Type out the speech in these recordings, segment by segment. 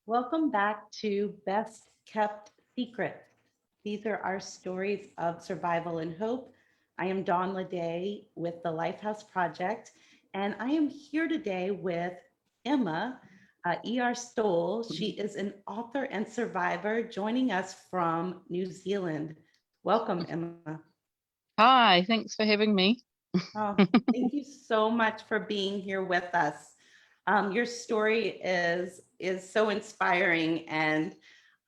Welcome back to Best Kept Secrets. These are our stories of survival and hope. I am Dawn Leday with the Lifehouse Project, and I am here today with Emma Stowell. She is an author and survivor joining us from New Zealand. Welcome, Emma. Hi, thanks for having me. Oh, thank you so much for being here with us. Your story is so inspiring, and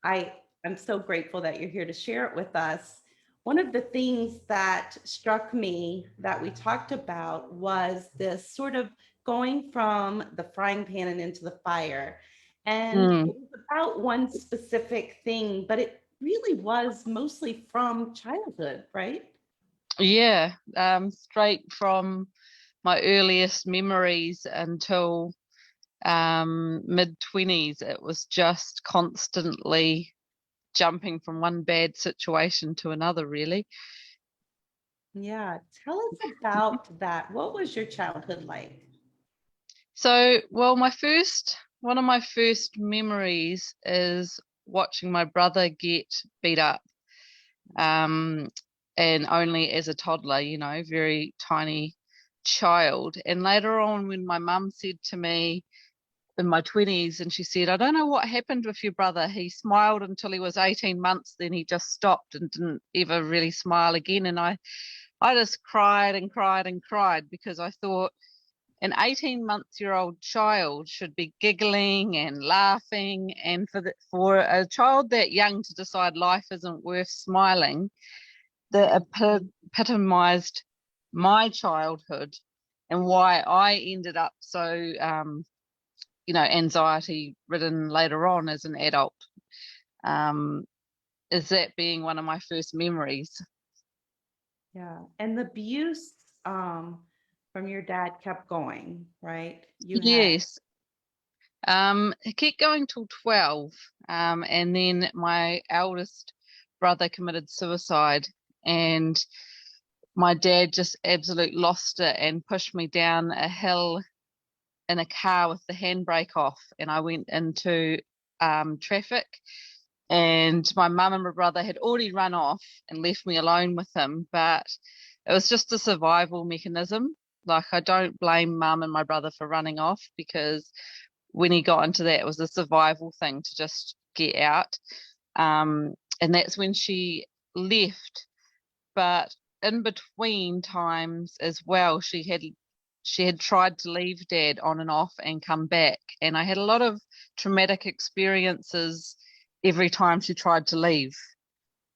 I am so grateful that you're here to share it with us. One of the things that struck me that we talked about was this sort of going from the frying pan and into the fire. And it Mm, was about one specific thing, but it really was mostly from childhood, right? yeah, straight from my earliest memories until mid-20s, it was just constantly jumping from one bad situation to another, really. Yeah, tell us about that. What was your childhood like? Well, one of my first memories is watching my brother get beat up, um, and only as a toddler, very tiny child. And later on, when my mum said to me in my 20s, and she said, I don't know what happened with your brother. He smiled until he was 18 months, then he just stopped and didn't ever really smile again. And I just cried and cried and cried because I thought, an 18-month-old child should be giggling and laughing, and for a child that young to decide life isn't worth smiling, that epitomized my childhood and why I ended up so anxiety ridden later on as an adult. um is that being one of my first memories. Yeah, and the abuse from your dad kept going, right? You had, Yes. It kept going till 12, and then my eldest brother committed suicide, and my dad just absolutely lost it and pushed me down a hill in a car with the handbrake off, and I went into traffic. And my mum and my brother had already run off and left me alone with him, but it was just a survival mechanism. Like, I don't blame mum and my brother for running off, because when he got into that, it was a survival thing to just get out. And that's when she left. But in between times as well, she had tried to leave dad on and off and come back. And I had a lot of traumatic experiences every time she tried to leave,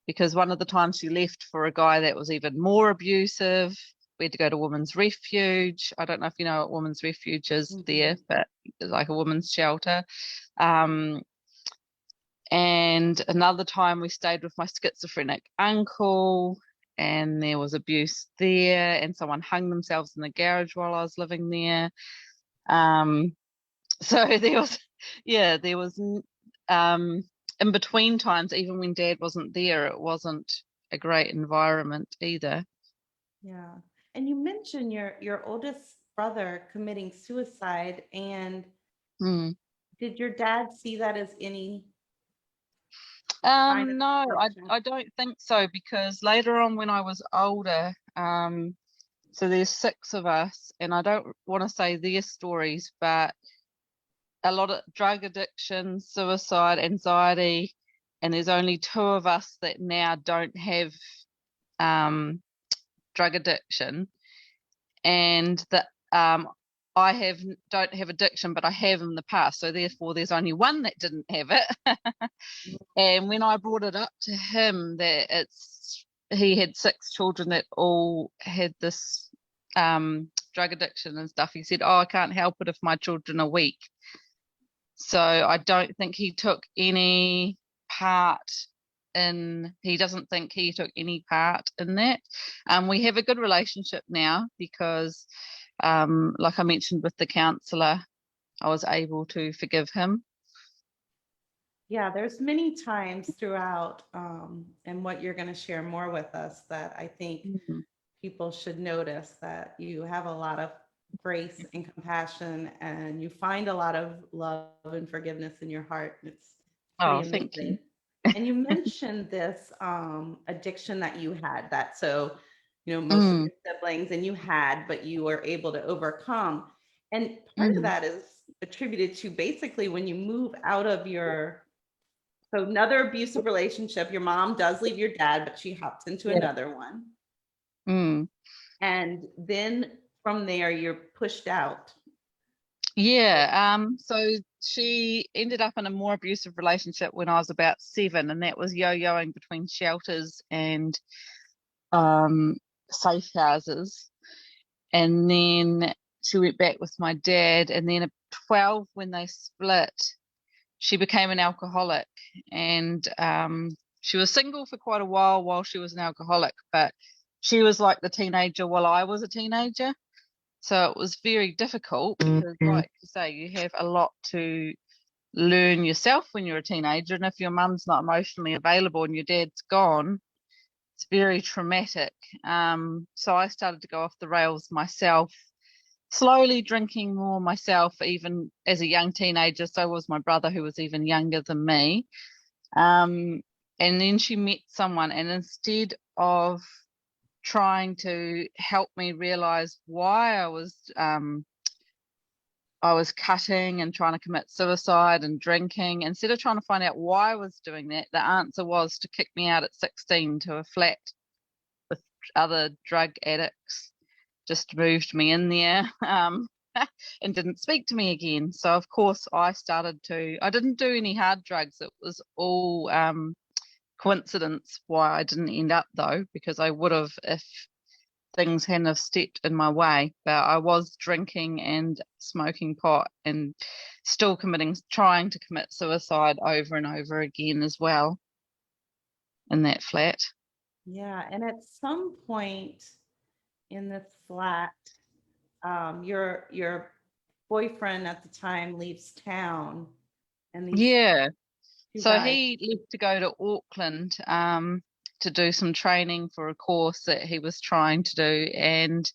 because one of the times she left for a guy that was even more abusive. We had to go to women's refuge. I don't know if you know what women's refuge is there, mhm. but it's like a women's shelter. Um, and another time we stayed with my schizophrenic uncle, and there was abuse there, and someone hung themselves in the garage while I was living there. Um, so there was um, in between times, even when dad wasn't there, it wasn't a great environment either. Yeah. And you mentioned your oldest brother committing suicide, and Mm. did your dad see that as any kind of No, I, destruction? I don't think so, because later on when I was older, so there's six of us, and I don't want to say their stories, but a lot of drug addiction, suicide, anxiety, and there's only two of us that now don't have um, drug addiction, and that I don't have addiction, but I have in the past. So therefore, there's only one that didn't have it. And when I brought it up to him that he had six children that all had this drug addiction and stuff, he said, "Oh, I can't help it if my children are weak." So I don't think he took any part he doesn't think he took any part in that. We have a good relationship now because, like I mentioned with the counselor, I was able to forgive him. Yeah, there's many times throughout, and what you're going to share more with us that I think Mhm. people should notice that you have a lot of grace and compassion, and you find a lot of love and forgiveness in your heart. It's Oh, pretty thank you. amazing. And you mentioned this addiction that you had, that so, most of Mm, your siblings and you had, but you were able to overcome. And part of mm, that is attributed to basically when you move out of your, so another abusive relationship, your mom does leave your dad, but she hops into yeah. another one. Mm. And then from there, you're pushed out. Yeah. So she ended up in a more abusive relationship when I was about 7, and that was yo-yoing between shelters and um safe houses. And then she went back with my dad, and then at 12 when they split, she became an alcoholic. And she was single for quite a while she was an alcoholic, but she was like the teenager while I was a teenager. So it was very difficult because, like you say, you have a lot to learn yourself when you're a teenager. And if your mum's not emotionally available and your dad's gone, it's very traumatic. So I started to go off the rails myself, slowly drinking more myself, even as a young teenager. So was my brother, who was even younger than me. Um, and then she met someone, and instead of trying to help me realize why I was cutting and trying to commit suicide and drinking. Instead of trying to find out why I was doing that, the answer was to kick me out at 16 to a flat with other drug addicts. Just moved me in there, and didn't speak to me again. So, of course, I didn't do any hard drugs. It was all coincidence why I didn't end up, though, because I would have if things hadn't have stepped in my way. But I was drinking and smoking pot and still trying to commit suicide over and over again as well in that flat. Yeah. And at some point in the flat, your boyfriend at the time leaves town, and these Yeah. two So guys. he left to go to Auckland to do some training for a course that he was trying to do. And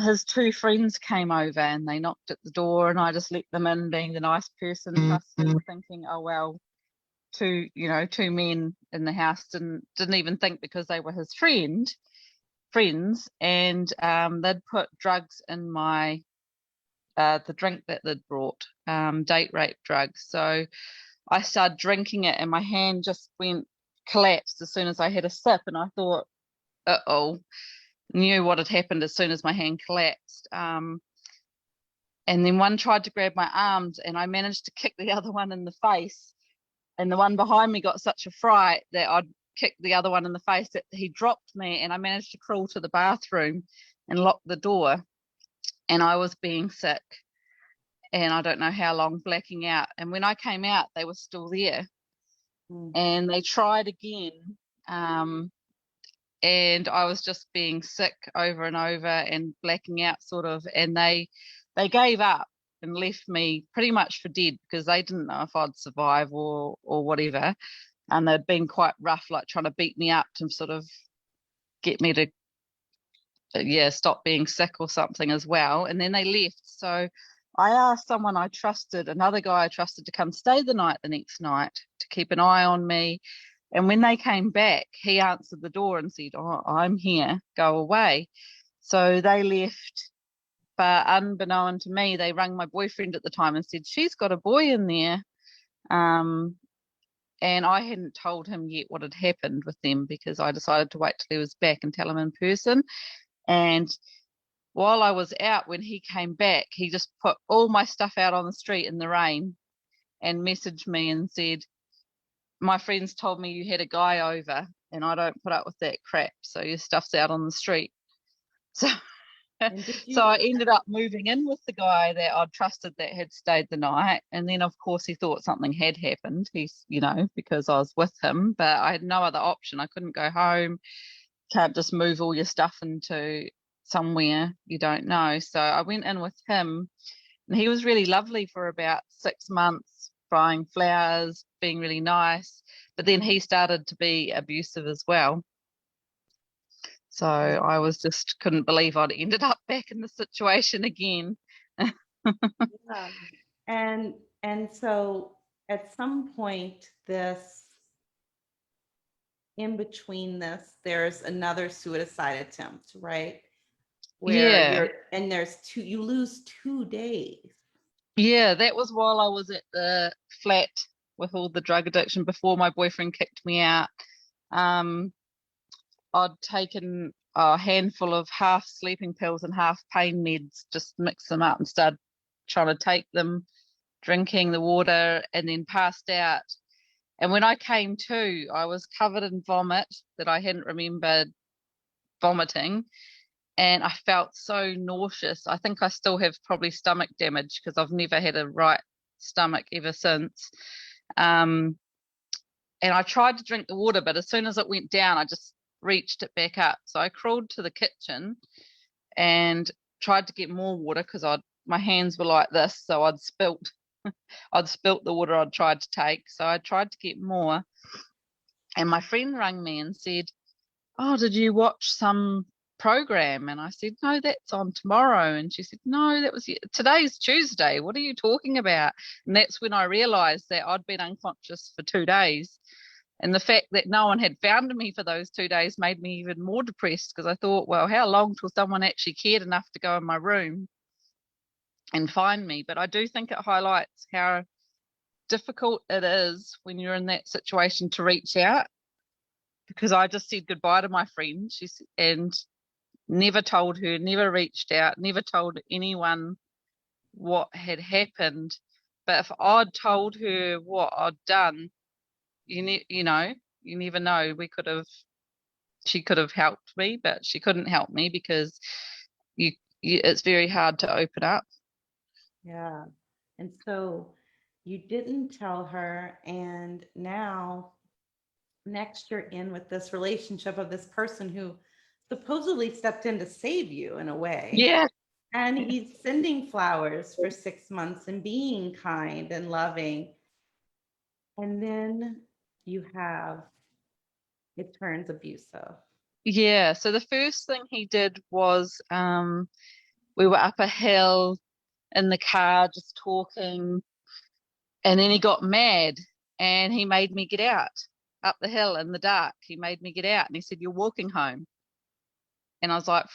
his two friends came over and they knocked at the door, and I just let them in, being the nice person, trusting, thinking, oh, well, two men in the house, didn't even think, because they were his friends, and they'd put drugs in my the drink that they'd brought, date rape drugs. So I started drinking it, and my hand just collapsed as soon as I had a sip, and I thought, uh-oh, knew what had happened as soon as my hand collapsed. And then one tried to grab my arms, and I managed to kick the other one in the face. And the one behind me got such a fright that I'd kicked the other one in the face that he dropped me, and I managed to crawl to the bathroom and lock the door. And I was being sick, and I don't know how long, blacking out. And when I came out, they were still there, Mm. and they tried again. Um, and I was just being sick over and over and blacking out, sort of. And they gave up and left me pretty much for dead, because they didn't know if I'd survive or whatever. And they'd been quite rough, like trying to beat me up to sort of get me to stop being sick or something as well. And then they left. So I asked someone I trusted, another guy I trusted, to come stay the night the next night to keep an eye on me. And when they came back, he answered the door and said, oh, I'm here, go away. So they left, but unbeknown to me, they rang my boyfriend at the time and said, she's got a boy in there. And I hadn't told him yet what had happened with them, because I decided to wait till he was back and tell him in person. And while I was out, when he came back, he just put all my stuff out on the street in the rain and messaged me and said, my friends told me you had a guy over, and I don't put up with that crap, so your stuff's out on the street. So And did so you, I ended up moving in with the guy that I'd trusted, that had stayed the night. And then, of course, he thought something had happened. Because I was with him, but I had no other option. I couldn't go home. Can't just move all your stuff into somewhere you don't know. So I went in with him, and he was really lovely for about 6 months, buying flowers, being really nice. But then he started to be abusive as well. So I was just couldn't believe I'd ended up back in the situation again. Yeah. And so at some point, this in between this, there's another suicide attempt, right? Where Yeah. you're and there's two, you lose 2 days. Yeah, that was while I was at the flat with all the drug addiction before my boyfriend kicked me out. Um, I'd taken a handful of half sleeping pills and half pain meds, just mix them up and started trying to take them, drinking the water, and then passed out. And when I came to, I was covered in vomit that I hadn't remembered vomiting. And I felt so nauseous. I think I still have probably stomach damage because I've never had a right stomach ever since. Um, and I tried to drink the water, but as soon as it went down, I just reached it back up. So I crawled to the kitchen and tried to get more water because my hands were like this, so I'd spilt the water I'd tried to take. So I tried to get more. And my friend rang me and said, "Oh, did you watch some program?" And I said, "No, that's on tomorrow." And she said, "No, today's Tuesday. What are you talking about?" And that's when I realized that I'd been unconscious for 2 days. And the fact that no one had found me for those 2 days made me even more depressed because I thought, well, how long till someone actually cared enough to go in my room and find me? But I do think it highlights how difficult it is when you're in that situation to reach out, because I just said goodbye to my friend. And never told her, never reached out, never told anyone what had happened. But if I'd told her what I'd done, you never know. She could have helped me, but she couldn't help me because it's very hard to open up. Yeah. And so you didn't tell her, and now next you're in with this relationship of this person who supposedly stepped in to save you in a way. Yeah. And he's sending flowers for 6 months and being kind and loving. And then it turns abusive. Yeah. So the first thing he did was we were up a hill in the car just talking, and then he got mad and he made me get out up the hill in the dark. He made me get out and he said, "You're walking home." And I was like,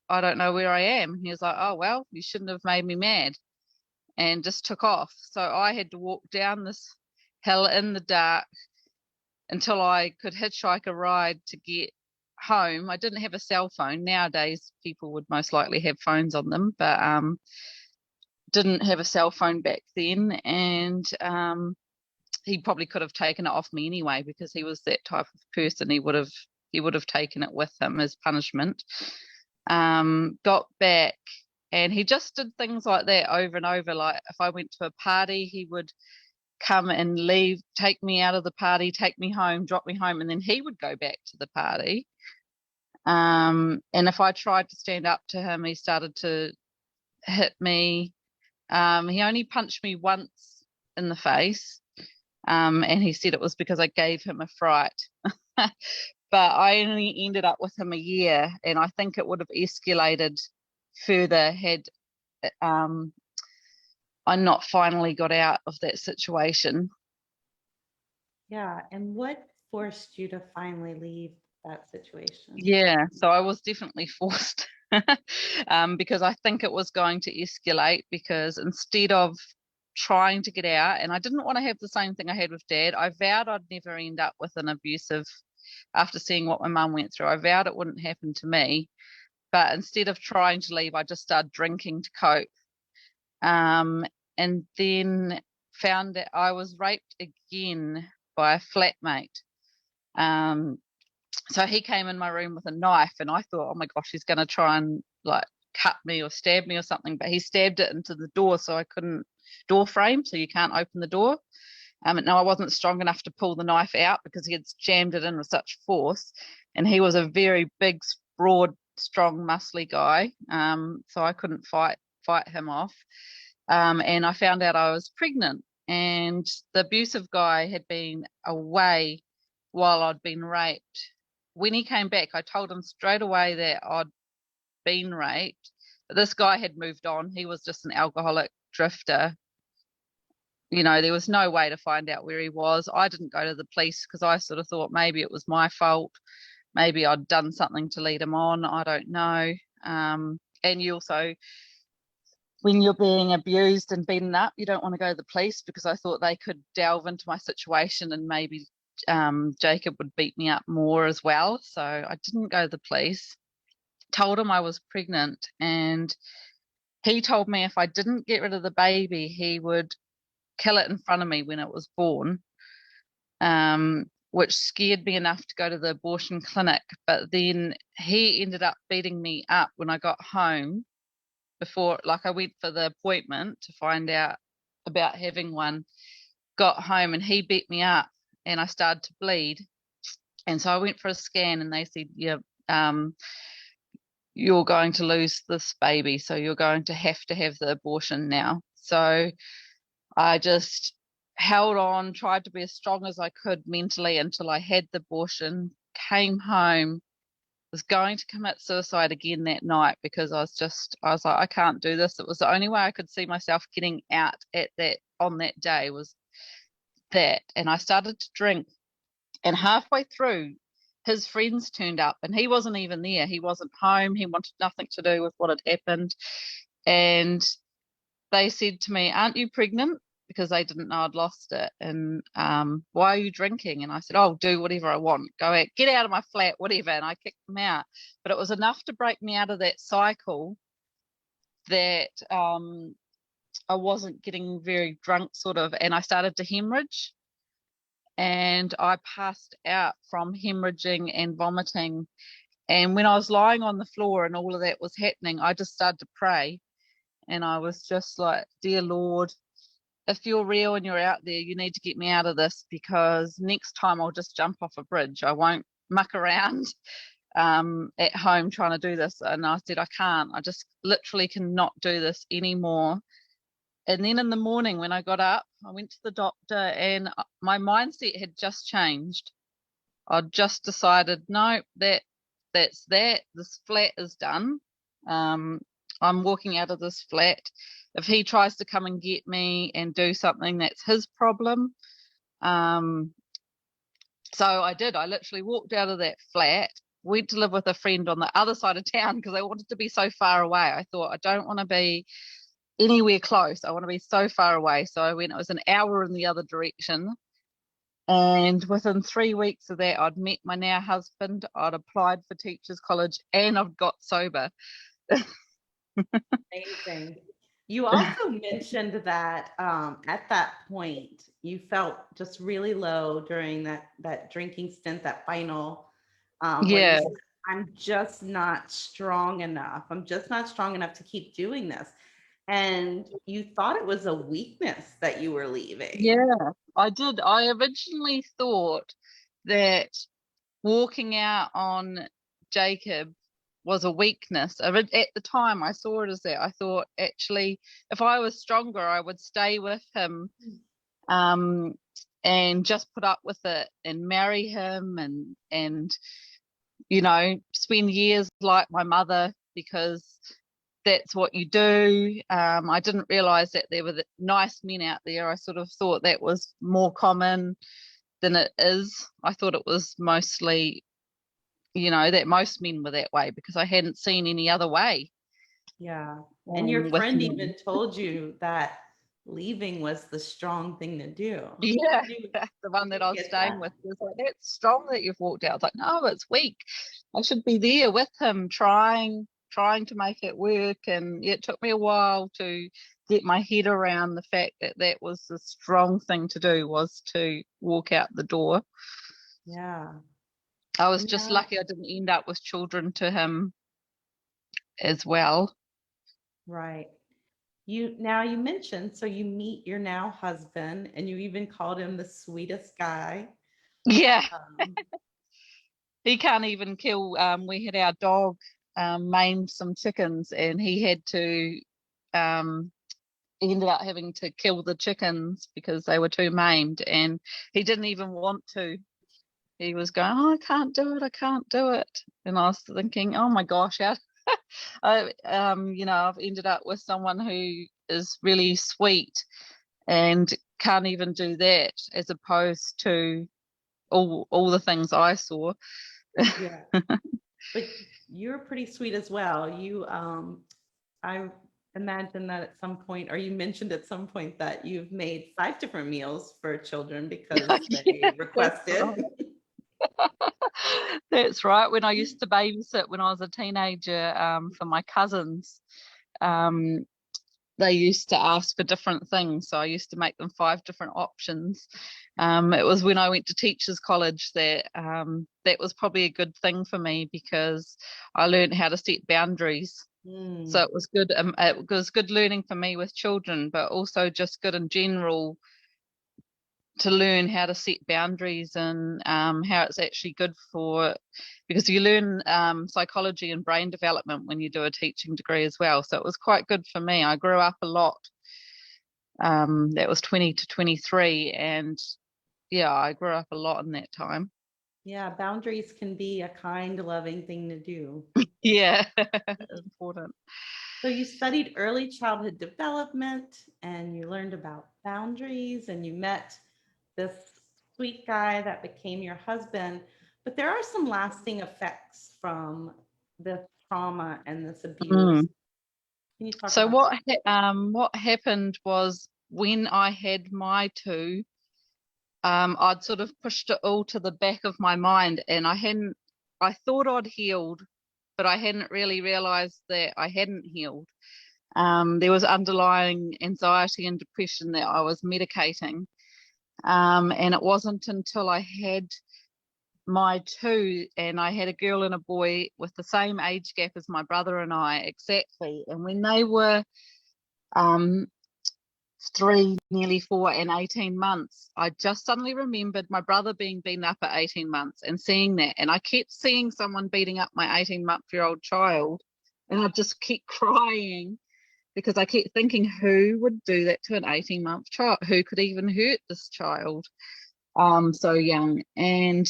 I don't know where I am. And he was like, "Oh, well, you shouldn't have made me mad," and just took off. So I had to walk down this hill in the dark until I could hitchhike a ride to get home. I didn't have a cell phone. Nowadays, people would most likely have phones on them, but didn't have a cell phone back then. And he probably could have taken it off me anyway because he was that type of person. He would have taken it with him as punishment. Got back and he just did things like that over and over. Like if I went to a party, he would come and leave, take me out of the party, take me home, drop me home, and then he would go back to the party. And if I tried to stand up to him, he started to hit me. He only punched me once in the face. And he said it was because I gave him a fright. But I only ended up with him a year, and I think it would have escalated further had I not finally got out of that situation. Yeah. And what forced you to finally leave that situation? Yeah, so I was definitely forced because I think it was going to escalate because instead of trying to get out, and I didn't want to have the same thing I had with Dad, I vowed I'd never end up with an abusive, after seeing what my mum went through, I vowed it wouldn't happen to me. But instead of trying to leave, I just started drinking to cope. And then found that I was raped again by a flatmate. Um, so he came in my room with a knife, and I thought, oh my gosh, he's going to try and like cut me or stab me or something. But he stabbed it into the door, so I couldn't, door frame, so you can't open the door. And no, I wasn't strong enough to pull the knife out because he had jammed it in with such force. And he was a very big, broad, strong, muscly guy. So I couldn't fight him off. And I found out I was pregnant. And the abusive guy had been away while I'd been raped when he came back, I told him straight away that I'd been raped. But this guy had moved on. He was just an alcoholic drifter. You know, there was no way to find out where he was. I didn't go to the police because I sort of thought maybe it was my fault. Maybe I'd done something to lead him on. I don't know. And you also, when you're being abused and beaten up, you don't want to go to the police, because I thought they could delve into my situation and maybe Jacob would beat me up more as well. So I didn't go to the police. Told him I was pregnant, and he told me if I didn't get rid of the baby, he would kill it in front of me when it was born, which scared me enough to go to the abortion clinic. But then he ended up beating me up when I got home. Before, like, I went for the appointment to find out about having one, got home, and he beat me up, and I started to bleed. And so I went for a scan, and they said, yeah, you're going to lose this baby, so you're going to have the abortion now. So I just held on, tried to be as strong as I could mentally until I had the abortion, came home, was going to commit suicide again that night, because I was like, I can't do this. It was the only way I could see myself getting out on that day was that. And I started to drink, and halfway through, his friends turned up, and he wasn't even there. He wasn't home. He wanted nothing to do with what had happened. And they said to me, aren't you pregnant? Because they didn't know I'd lost it. And why are you drinking? And I said, oh, do whatever I want. Get out of my flat, whatever. And I kicked them out. But it was enough to break me out of that cycle that I wasn't getting very drunk, sort of, and I started to hemorrhage. And I passed out from hemorrhaging and vomiting. And when I was lying on the floor and all of that was happening, I just started to pray. And I was just like, dear Lord, if you're real and you're out there, you need to get me out of this, because next time I'll just jump off a bridge. I won't muck around at home trying to do this. And I said, I can't. I just literally cannot do this anymore. And then in the morning when I got up, I went to the doctor, and my mindset had just changed. I'd just decided, no, that's that. This flat is done. I'm walking out of this flat. If he tries to come and get me and do something, that's his problem. So I did. I literally walked out of that flat, went to live with a friend on the other side of town, because I wanted to be so far away. I thought, I don't want to be anywhere close. I want to be so far away. So I went, it was an hour in the other direction. And within 3 weeks of that, I'd met my now husband, I'd applied for Teachers College, and I'd got sober. Amazing. You also mentioned that at that point you felt just really low during that drinking stint, that final where you Yeah. said, I'm just not strong enough. I'm just not strong enough to keep doing this. And you thought it was a weakness that you were leaving. Yeah, I did. I originally thought that walking out on Jacob was a weakness. At the time, I saw it as that. I thought, actually, if I was stronger, I would stay with him, and just put up with it and marry him, and spend years like my mother, because that's what you do. I didn't realize that there were nice men out there. I sort of thought that was more common than it is. I thought it was mostly, that most men were that way, because I hadn't seen any other way. Yeah. And your With friend men. even told you that leaving was the strong thing to do. Yeah, You the one that I was get staying that. with was like, that's strong that you've walked out. I was like, no, it's weak. I should be there with him, trying to make it work. And it took me a while to get my head around the fact that that was the strong thing to do, was to walk out the door. Yeah. I was And just now, lucky I didn't end up with children to him as well. right. You mentioned, so you meet your now husband and you even called him the sweetest guy. Yeah, Um, he can't even kill. We had our dog maimed some chickens, and he had to. He ended up having to kill the chickens because they were too maimed, and he didn't even want to. he was going, oh, I can't do it, I can't do it. And I was thinking, oh my gosh, how I've ended up with someone who is really sweet and can't even do that, as opposed to all the things I saw. Yeah. But you're pretty sweet as well. I imagine that at some point, or you mentioned at some point that you've made 5 different meals for children because Yeah, they that's requested. right. That's right. When I used to babysit when I was a teenager, for my cousins, um, they used to ask for different things. So I used to make them 5 different options. It was when I went to teachers college that was probably a good thing for me, because I learned how to set boundaries. So Mm, it was good. It was good learning for me with children, but also just good in general to learn how to set boundaries, and how it's actually good for, because you learn psychology and brain development when you do a teaching degree as well. So it was quite good for me. I grew up a lot. That was 20 to 23, and yeah, I grew up a lot in that time. yeah, boundaries can be a kind, loving thing to do. Yeah, important. So you studied early childhood development and you learned about boundaries and you met this sweet guy that became your husband. But there are some lasting effects from this trauma and this abuse. Mm. Can you talk So about what happened was, when I had my two, I'd sort of pushed it all to the back of my mind, and I thought I'd healed, but I hadn't really realized that I hadn't healed. There was underlying anxiety and depression that I was medicating. And it wasn't until I had my two, and I had a girl and a boy with the same age gap as my brother and I exactly. And when they were um, 3, nearly 4, and 18 months, I just suddenly remembered my brother being beaten up at 18 months and seeing that. And I kept seeing someone beating up my 18-month-old child, and I just kept crying, because I kept thinking, who would do that to an 18-month child? Who could even hurt this child so young? And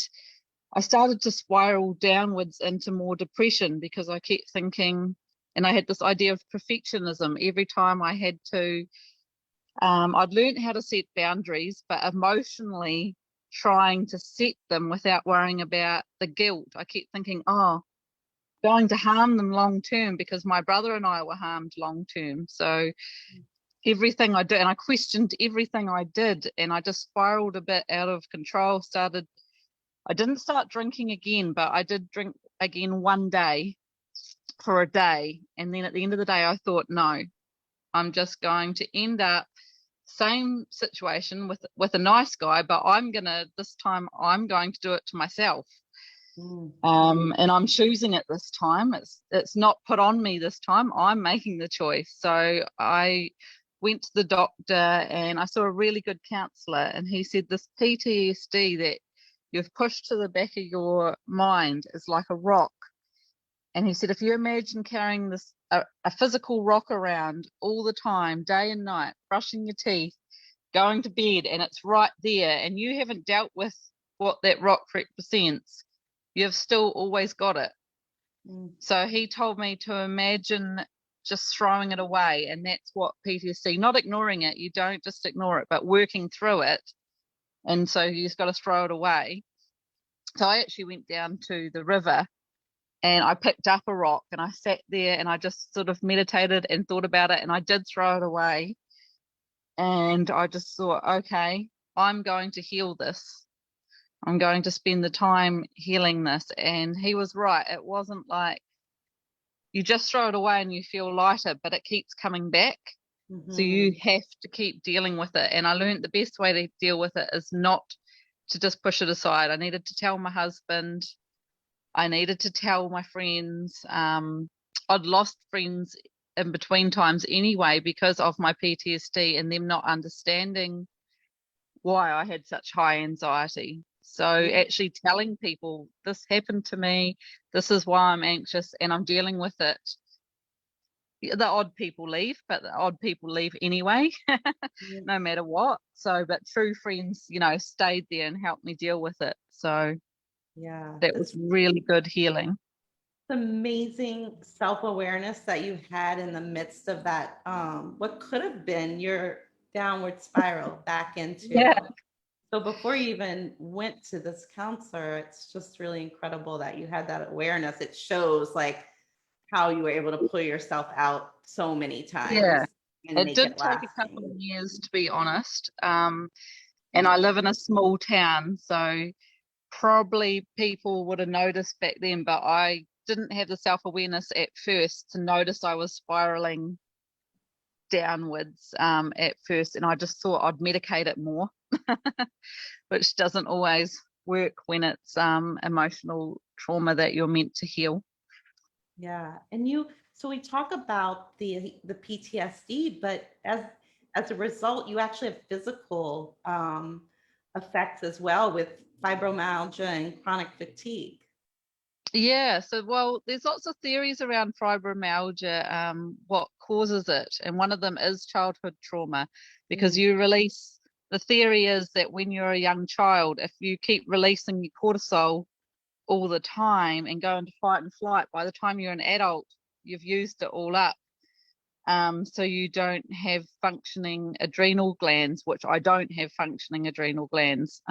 I started to spiral downwards into more depression, because I kept thinking, and I had this idea of perfectionism. Every time I had to, I'd learned how to set boundaries, but emotionally trying to set them without worrying about the guilt. I kept thinking, oh, going to harm them long term, because my brother and I were harmed long term. So everything I did, and I questioned everything I did, and I just spiraled a bit out of control. I didn't start drinking again, but I did drink again one day, for a day. And then at the end of the day, I thought, no, I'm just going to end up same situation with a nice guy, but this time I'm going to do it to myself. Mm, And I'm choosing it this time. It's not put on me this time. I'm making the choice. So I went to the doctor, and I saw a really good counsellor, and he said this PTSD that you've pushed to the back of your mind is like a rock. And he said, if you imagine carrying a physical rock around all the time, day and night, brushing your teeth, going to bed, and it's right there, and you haven't dealt with what that rock represents, you've still always got it. mm, So he told me to imagine just throwing it away. And that's what PTSD, not ignoring it. You don't just ignore it, but working through it. And so you just got to throw it away. So I actually went down to the river, and I picked up a rock, and I sat there, and I just sort of meditated and thought about it, and I did throw it away. And I just thought, okay, I'm going to heal this. I'm going to spend the time healing this. And he was right. It wasn't like you just throw it away and you feel lighter, but it keeps coming back. So you mhm, have to keep dealing with it. And I learned the best way to deal with it is not to just push it aside. I needed to tell my husband. I needed to tell my friends. I'd lost friends in between times anyway, because of my PTSD and them not understanding why I had such high anxiety. So yeah, actually telling people, this happened to me, this is why I'm anxious, and I'm dealing with it. The odd people leave, but the odd people leave anyway, yeah. no matter what. So, but true friends, stayed there and helped me deal with it. So, Yeah. that was It's really good healing. amazing self-awareness that you had in the midst of that, what could have been your downward spiral back Yeah, into. So before you even went to this counselor, it's just really incredible that you had that awareness. It shows like how you were able to pull yourself out so many yeah. times and It make did it take a couple lasting. of years, to be honest. And I live in a small town, so probably people would have noticed back then, but I didn't have the self-awareness at first to notice I was spiraling downwards at first, and I just thought I'd medicate it more, which doesn't always work when it's emotional trauma that you're meant to heal. Yeah. And so we talk about the PTSD, but as a result, you actually have physical effects as well with fibromyalgia and chronic fatigue. Yeah, so well, there's lots of theories around fibromyalgia, what causes it, and one of them is childhood trauma, because Mm, you release. The theory is that when you're a young child, if you keep releasing your cortisol all the time and go into fight and flight, by the time you're an adult, you've used it all up. So you don't have functioning adrenal glands, which I don't have functioning adrenal glands.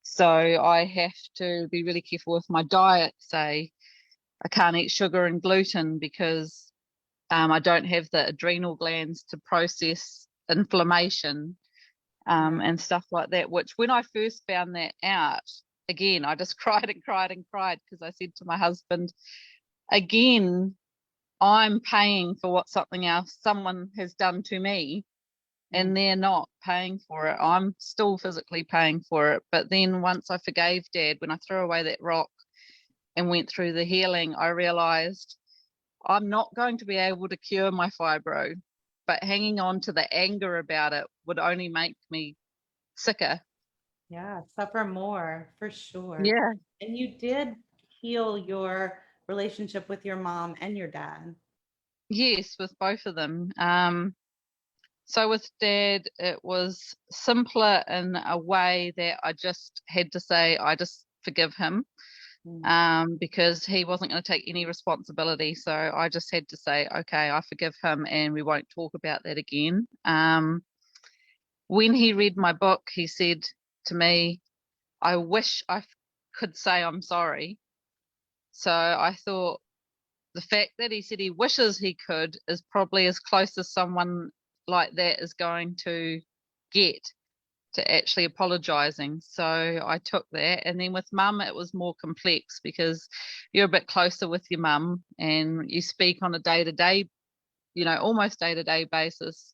So I have to be really careful with my diet, say I can't eat sugar and gluten because I don't have the adrenal glands to process inflammation yeah. and stuff like that. Which, when I first found that out, again, I just cried and cried and cried because I said to my husband, again, I'm paying for what someone has done to me, Mm, and they're not paying for it. I'm still physically paying for it. But then once I forgave Dad, when I threw away that rock and went through the healing, I realized I'm not going to be able to cure my fibro, but hanging on to the anger about it would only make me sicker. yeah. Suffer more for sure. Yeah. And you did heal your relationship with your mom and your dad. Yes, with both of them. So with Dad, it was simpler in a way that I just had to say, I just forgive him, Mm, because he wasn't going to take any responsibility. So I just had to say, okay, I forgive him and we won't talk about that again. When he read my book, he said to me, I wish could say I'm sorry. So I thought the fact that he said he wishes he could is probably as close as someone like that is going to get to actually apologizing. So I took that. And then with mum, it was more complex because you're a bit closer with your mum and you speak on a day to day, almost day to day basis.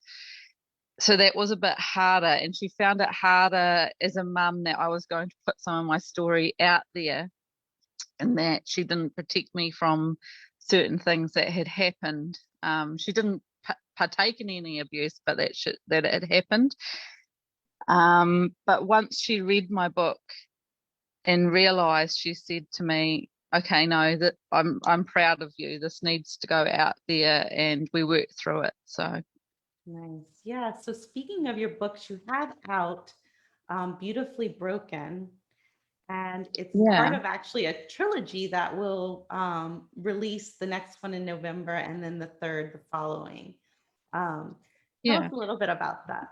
So that was a bit harder. And she found it harder as a mum that I was going to put some of my story out there and that she didn't protect me from certain things that had happened. She didn't partake in any abuse, but that it had happened. But once she read my book and realized, she said to me, "Okay, no, that I'm proud of you. This needs to go out there," and we worked through it. So nice. Yeah. So speaking of your books, you have out Beautifully Broken, and it's part yeah, of actually a trilogy that will release the next one in November and then the third the following. Um, Tell us yeah. a little bit about that.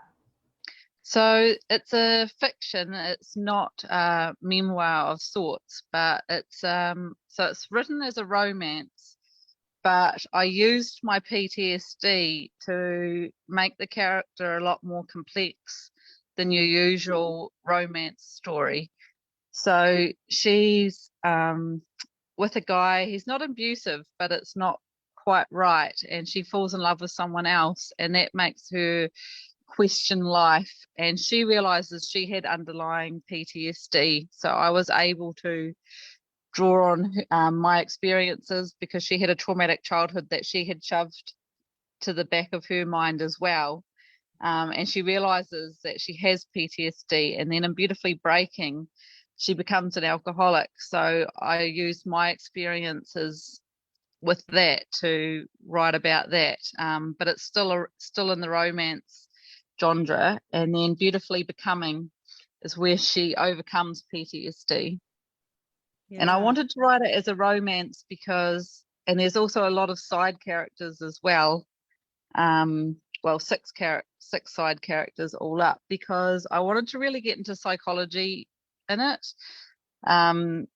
So it's a fiction. It's not a memoir of sorts, but it's written as a romance. But I used my PTSD to make the character a lot more complex than your Mm, usual romance story. So she's with a guy. He's not abusive, but it's not quite right, and she falls in love with someone else, and that makes her question life. And she realizes she had underlying PTSD. So I was able to draw on my experiences because she had a traumatic childhood that she had shoved to the back of her mind as well. And she realizes that she has PTSD. And then in Beautifully Breaking, she becomes an alcoholic. So I use my experiences with that to write about that. But it's still in the romance genre. And then Beautifully Becoming is where she overcomes PTSD. And I Yeah. wanted to write it as a romance because, and there's also a lot of side characters as well. Well, six side characters all up, because I wanted to really get into psychology in it. Um,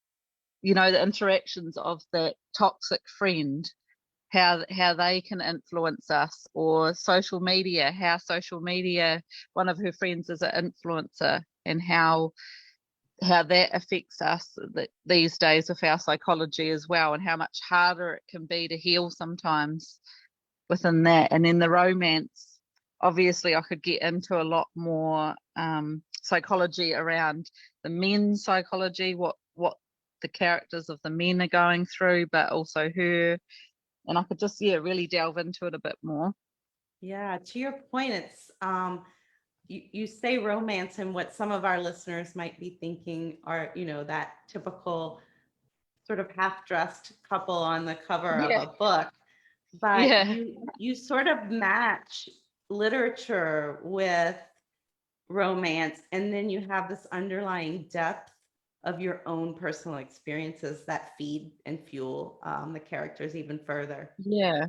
the interactions of that toxic friend, how they can influence us, or social media, how social media, one of her friends is an influencer, and how that affects us these days with our psychology as well, and how much harder it can be to heal sometimes within that. And then the romance, obviously I could get into a lot more psychology around the men's psychology, what the characters of the men are going through, but also her, and I could just really delve into it a bit more. Yeah, to your point, it's you say romance, and what some of our listeners might be thinking are, that typical sort of half-dressed couple on the cover of Yeah, a book, but yeah, you sort of match literature with romance, and then you have this underlying depth of your own personal experiences that feed and fuel the characters even further. yeah.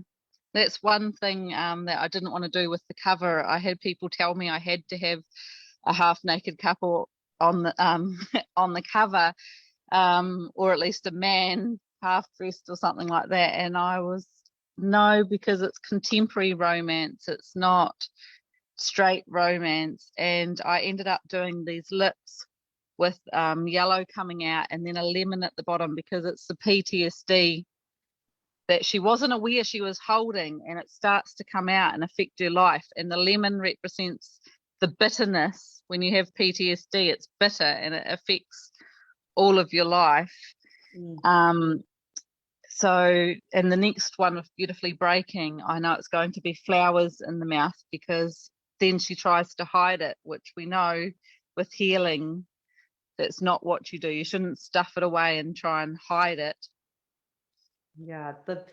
That's one thing that I didn't want to do with the cover. I had people tell me I had to have a half naked couple on the on the cover, or at least a man half dressed or something like that. And I was, no, because it's contemporary romance. It's not straight romance. And I ended up doing these lips with yellow coming out and then a lemon at the bottom, because it's the PTSD that she wasn't aware she was holding, and it starts to come out and affect her life. And the lemon represents the bitterness. When you have PTSD, it's bitter and it affects all of your life. Mm. So, and the next one with Beautifully Breaking, I know it's going to be flowers in the mouth, because then she tries to hide it, which we know with healing, that's not what you do. You shouldn't stuff it away and try and hide it. Yeah, the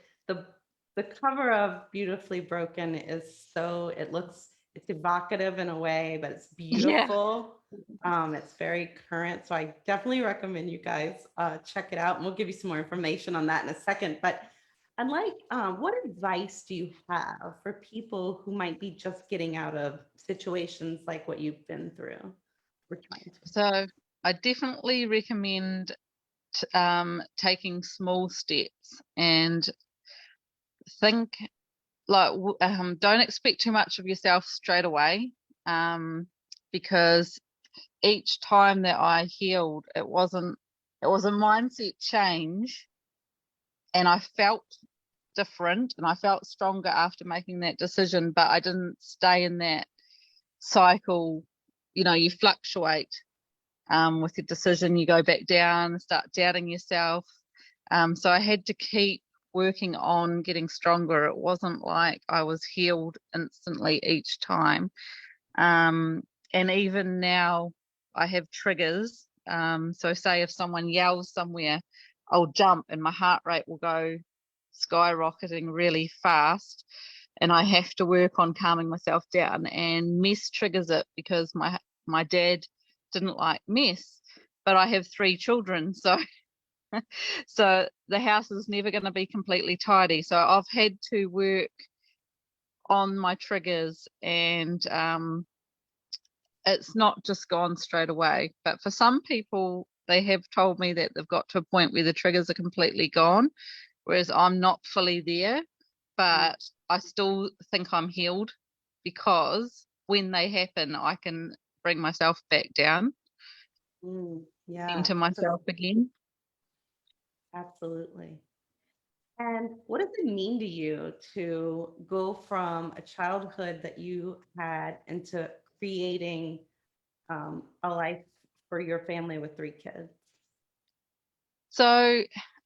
the cover of Beautifully Broken is it's evocative in a way, but it's Yeah. beautiful. It's very current, so I definitely recommend you guys check it out, and we'll give you some more information on that in a second. But I'd like, what advice do you have for people who might be just getting out of situations like what you've been through? We're trying to. So I definitely recommend taking small steps, and think like, don't expect too much of yourself straight away, because each time that I healed, it was a mindset change, and I felt different and I felt stronger after making that decision, but I didn't stay in that cycle. You fluctuate with your decision, you go back down, start doubting yourself. So I had to keep working on getting stronger. It wasn't like I was healed instantly each time. And even now, I have triggers. So, say if someone yells somewhere, I'll jump and my heart rate will go skyrocketing really fast. And I have to work on calming myself down. And mess triggers it, because my dad didn't like mess, but I have 3 children, so so the house is never going to be completely tidy. So I've had to work on my triggers, and it's not just gone straight away. But for some people, they have told me that they've got to a point where the triggers are completely gone, whereas I'm not fully there. But I still think I'm healed, because when they happen, I can bring myself back down Yeah, into myself again. absolutely. And what does it mean to you to go from a childhood that you had into creating a life for your family with 3 kids? So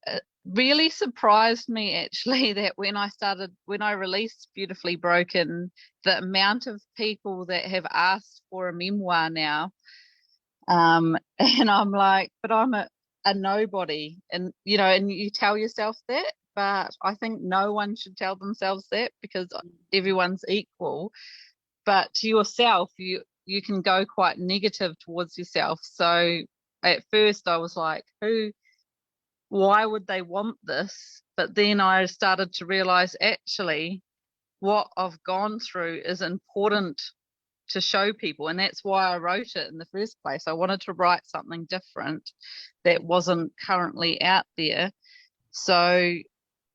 it really surprised me, actually, that when I released Beautifully Broken, the amount of people that have asked for a memoir now. And I'm like, but I'm a nobody. And, and you tell yourself that, but I think no one should tell themselves that, because everyone's equal. But to yourself, you can go quite negative towards yourself. So at first I was like, why would they want this? But then I started to realize actually what I've gone through is important to show people. And that's why I wrote it in the first place. I wanted to write something different that wasn't currently out there. So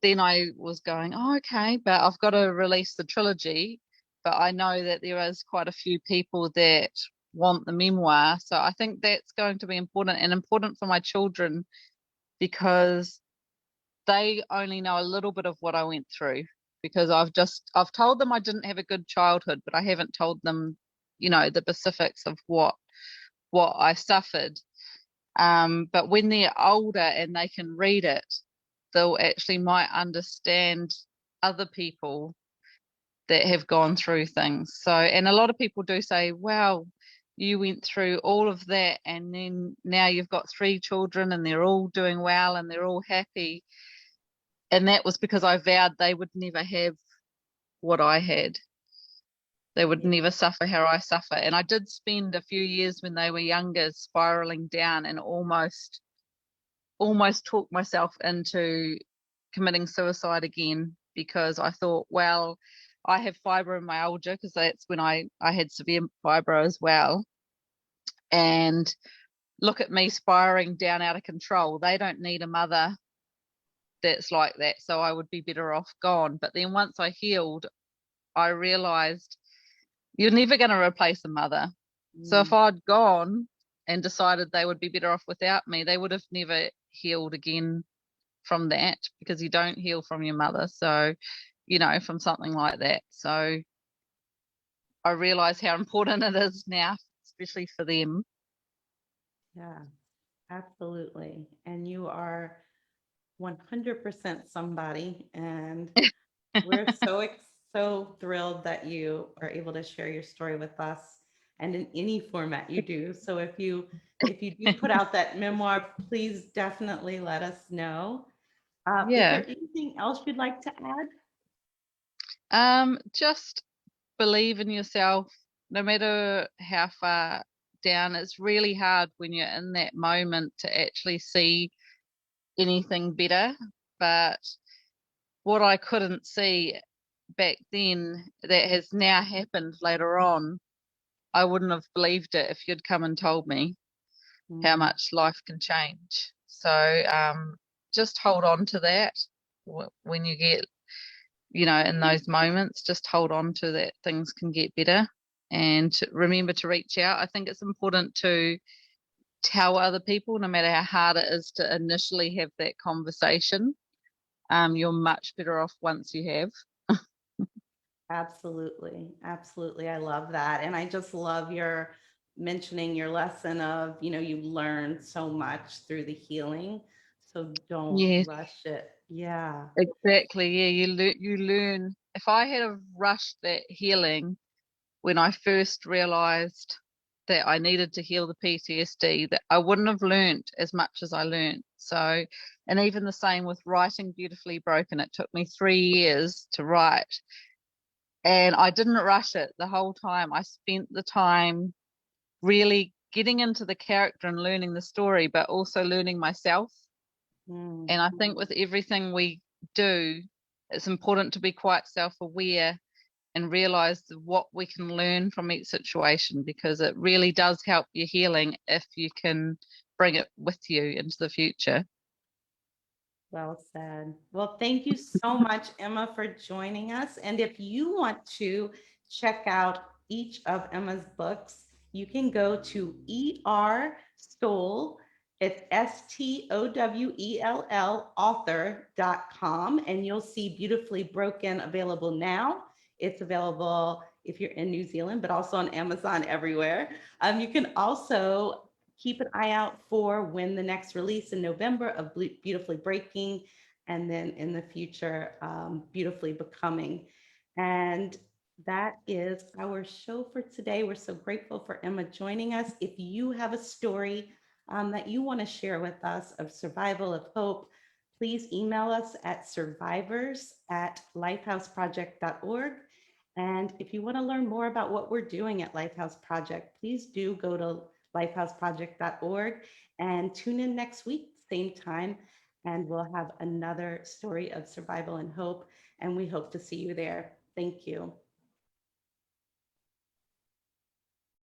then I was going, oh, okay, but I've got to release the trilogy. But I know that there is quite a few people that want the memoir. So I think that's going to be important, and important for my children, because they only know a little bit of what I went through, because I've told them I didn't have a good childhood, but I haven't told them, the specifics of what I suffered. But when they're older and they can read it, they'll actually might understand other people that have gone through things. So, and a lot of people do say, wow, you went through all of that and then now you've got 3 children and they're all doing well and they're all happy. And that was because I vowed they would never have what I had. They would Yeah. never suffer how I suffer. And I did spend a few years when they were younger spiraling down and almost talked myself into committing suicide again, because I thought, well, I have fibromyalgia, because that's when I had severe fibro as well. And look at me spiraling down out of control. They don't need a mother that's like that. So I would be better off gone. But then once I healed, I realized you're never going to replace a mother. So if Mm. I'd gone and decided they would be better off without me, they would have never healed again from that, because you don't heal from your mother. So, from something like that. So I realize how important it is now, especially for them. Yeah, absolutely. And you are 100% somebody. And we're so thrilled that you are able to share your story with us and in any format you do. So if you do put out that memoir, please definitely let us know. Is Yeah. there anything else you'd like to add? Just believe in yourself, no matter how far down. It's really hard when you're in that moment to actually see anything better. But what I couldn't see back then, that has now happened later on, I wouldn't have believed it if you'd come and told me how Mm, much life can change. So just hold on to that when you get, in those moments, just hold on to that things can get better, and remember to reach out. I think it's important to tell other people, no matter how hard it is to initially have that conversation. You're much better off once you have. absolutely. Absolutely. I love that. And I just love your mentioning your lesson of, you learned so much through the healing. So don't Yes, rush it. Yeah. exactly. Yeah, you learn. If I had have rushed that healing when I first realized that I needed to heal the PTSD, that I wouldn't have learnt as much as I learnt. So, and even the same with writing Beautifully Broken. It took me 3 years to write, and I didn't rush it the whole time. I spent the time really getting into the character and learning the story, but also learning myself. Mm. And I think with everything we do, it's important to be quite self-aware and realize what we can learn from each situation, because it really does help your healing if you can bring it with you into the future. Well said. Well, thank you so much, Emma, for joining us. And if you want to check out each of Emma's books, you can go to Stowell. It's Stowell author.com, and you'll see Beautifully Broken available now. It's available if you're in New Zealand, but also on Amazon everywhere. You can also keep an eye out for when the next release in November of Beautifully Breaking, and then in the future, Beautifully Becoming. And that is our show for today. We're so grateful for Emma joining us. If you have a story that you want to share with us of survival, of hope, please email us at survivors@lifehouseproject.org. And if you want to learn more about what we're doing at Lifehouse Project, please do go to lifehouseproject.org and tune in next week, same time and we'll have another story of survival and hope. And we hope to see you there. Thank you.